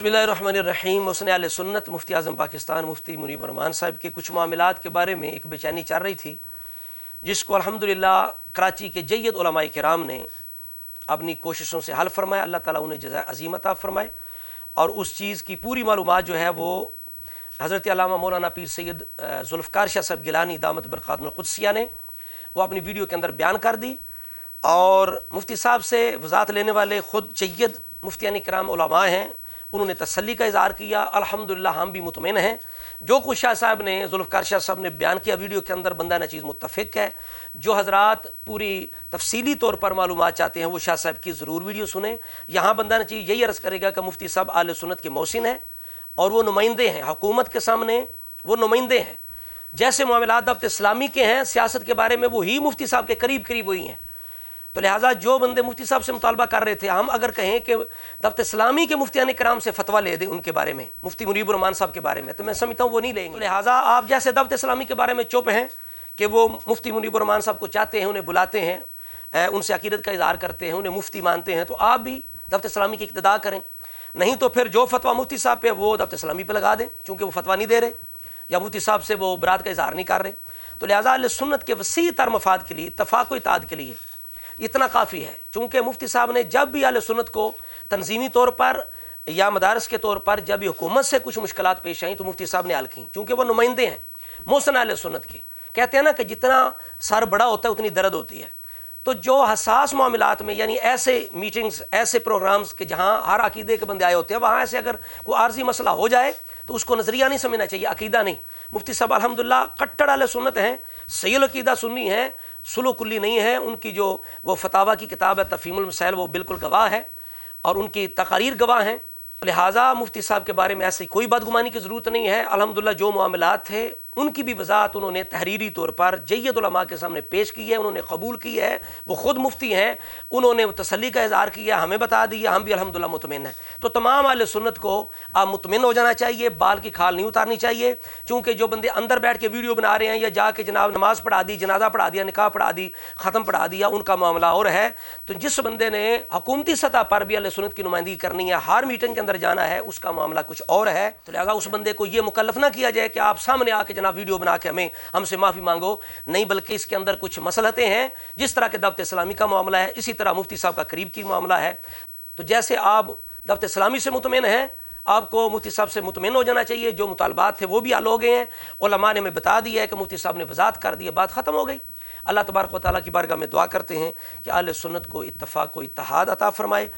बिस्मिल्लाहिर्रहमानिर्रहीम। उसने आले सुन्नत मुफ्ती आज़म पाकिस्तान मुफ्ती मुनीब रहमान साहब के कुछ मामलात के बारे में एक बेचैनी चल रही थी, जिसको अल्हम्दुलिल्लाह कराची के जय्यद उलमाए किराम ने अपनी कोशिशों से हल फरमाया। अल्लाह ताला उन्हें जज़ा अज़ीम अता फरमाए। और उस चीज़ की पूरी मालूमात जो है वो हज़रत अल्लामा मौलाना पीर सैयद ज़ुल्फ़कार शाह साहब गिलानी दामत बरक़ातुहुल क़ुद्सिया ने वो अपनी वीडियो के अंदर बयान कर दी। और मुफ्ती साहब से वज़ात लेने वाले ख़ुद जय्यद मुफ्तियान किराम उलमा हैं, उन्होंने तसल्ली का इज़हार किया। अल्हम्दुलिल्लाह हम भी मुतमईन हैं। जो कुछ शाह साहब ने ज़ुल्फ़कार शाह साहब ने बयान किया वीडियो के अंदर, बंदा नचीज़ मुत्तफ़िक़ है। जो हज़रात पूरी तफसीली तौर पर मालूमात चाहते हैं वो शाह साहब की ज़रूर वीडियो सुने। यहाँ बंदा नचीज़ यही अर्ज़ करेगा कि मुफ्ती साहब आले सुन्नत के मोहसिन हैं और वो नुमाइंदे हैं, हुकूमत के सामने वो नुमाइंदे हैं। जैसे मामलात दफ्त इस्लामी के हैं, सियासत के बारे में वही मुफ्ती साहब के करीब करीब वही हैं। तो लिहाजा जो बंदे मुफ्ती साहब से मुतालबा कर रहे थे, हम अगर कहें कि दफ्त इस्लामी के मुफ्तियान किराम से फतवा ले दें उनके बारे में, मुफ्ती मुनीब रहमान साहब के बारे में, तो मैं समझता हूँ वो नहीं लेंगे। लिहाजा आप जैसे दफ्त इस्लामी के बारे में चुप हैं कि वो मुफ्ती मुनीब रहमान साहब को चाहते हैं, उन्हें बुलाते हैं, उनसे अकीदत का इज़हार करते हैं, उन्हें मुफ्ती मानते हैं, तो आप भी दफ्त इस्लामी की इक्तदा करें। नहीं तो फिर जो फतवा मुफ्ती साहब पे वो दफ्त इस्लामी पे लगा दें, चूँकि वो फतवा नहीं दे रहे या मुफ्ती साहब से वो बरात का इज़हार नहीं कर रहे। तो लिहाजा अहले सुन्नत के वसी तर मफाद के लिए, इत्तफ़ाक़ व इत्तेहाद के लिए इतना काफ़ी है। चूँकि मुफ्ती साहब ने जब भी अहले सुन्नत को तंजीमी तौर पर या मदारस के तौर पर जब भी हुकूमत से कुछ मुश्किलात पेश आई तो मुफ्ती साहब ने हल की, चूँकि वो नुमाइंदे हैं मोहसिन अहले सुन्नत के। कहते हैं ना कि जितना सर बड़ा होता है उतनी दर्द होती है। तो जो हसास मामलात में, यानी ऐसे मीटिंग्स, ऐसे प्रोग्राम्स के जहाँ हर अकीदे के बंदे आए होते हैं, वहाँ ऐसे अगर कोई आर्जी मसला हो जाए तो उसको नज़रिया नहीं समझना चाहिए, अकीदा नहीं। मुफ्ती साहब अल्हम्दुलिल्लाह कट्टर अहले सुन्नत हैं, सही अकीदा सुन्नी है, सुलू कुल्ली नहीं है। उनकी जो वो फतावा की किताब है तफ़हीमुल मसाइल, वो बिल्कुल गवाह है और उनकी तकारीर गवाह हैं। लिहाजा मुफ्ती साहब के बारे में ऐसी कोई बदगुमानी की ज़रूरत नहीं है। अल्हम्दुलिल्लाह जो मामलात थे उनकी भी वजाहत उन्होंने तहरीरी तौर पर जय्यद उलमा के सामने पेश की है, उन्होंने कबूल की है। वो ख़ुद मुफ्ती हैं, उन्होंने तसल्ली का इज़हार किया, हमें बता दिया, हम भी अल्हम्दुलिल्लाह मुतमिन हैं। तो तमाम अहले सुन्नत को आप मुतमिन हो जाना चाहिए, बाल की खाल नहीं उतारनी चाहिए। चूँकि जो बंदे अंदर बैठ के वीडियो बना रहे हैं या जाके जनाब नमाज़ पढ़ा दी, जनाजा पढ़ा दिया, निकाह पढ़ा दी, ख़त्म पढ़ा दिया, उनका मामला और है। तो जिस बंदे ने हुकूमती सतह पर भी अहले सुन्नत की नुमाइंदगी करनी है, हर मीटिंग के अंदर जाना है, उसका मामला कुछ और है। तो लिहाजा उस बंदे को ये मुकल्लफ ना किया जाए कि आप सामने आके जनाब वीडियो बना के हमसे माफ़ी मांगो, नहीं, बल्कि इसके अंदर कुछ मसलहतें हैं। जिस तरह के दफ्त इस्लामी का मामला है, इसी तरह मुफ्ती साहब का करीब की मामला है। तो जैसे आप दफ्त इस्लामी से मुतमिन हैं, आपको मुफ्ती साहब से मुतमिन हो जाना चाहिए। जो मुतालबात थे वो भी हल हो गए हैं, उलमा ने हमें बता दिया है कि मुफ्ती साहब ने वजाहत कर दी है, बात ख़त्म हो गई। अल्लाह तबारक व तआला की बारगाह में दुआ करते हैं कि अहले सुन्नत को इत्तफ़ाक़ व इत्तेहाद अता फ़रमाए।